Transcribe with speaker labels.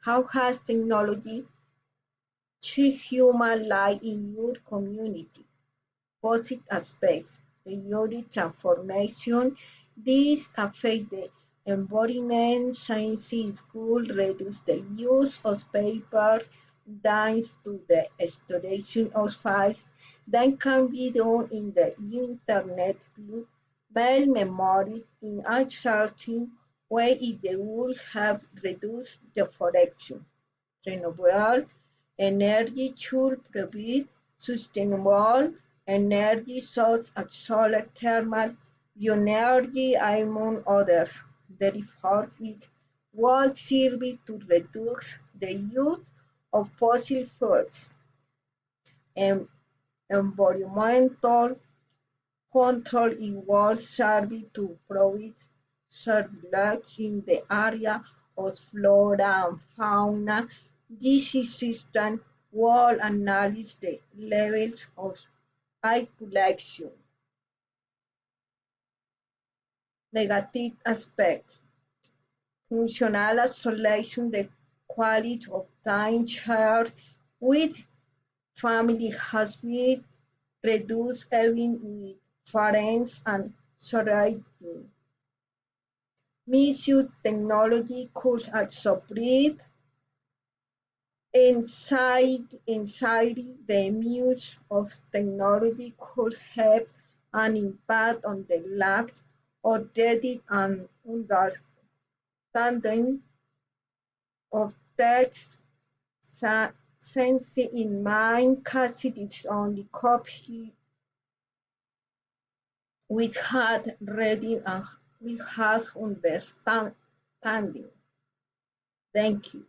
Speaker 1: How has technology changed human life in your community? Positive aspects, the periodic transformation. These affect the environment. Science in school reduce the use of paper thanks to the storage of files that can be done in the internet. Mail memories in a certain way it would have reduced deforestation. Renewable energy should provide sustainable energy sources as solar thermal bioenergy among others. The efforts it will serve to reduce the use of fossil fuels. And environmental control it will serve to provide surveillance in the area of flora and fauna. This system will analyze the levels of air pollution. Negative aspects: functional isolation, the quality of time shared with family has been reduced even with friends and surroundings. Misuse technology could exacerbate anxiety. The misuse of technology could have an impact on the lack of depth and understanding of text. Since in many cases it's only copy we had reading and we has understanding. Thank you.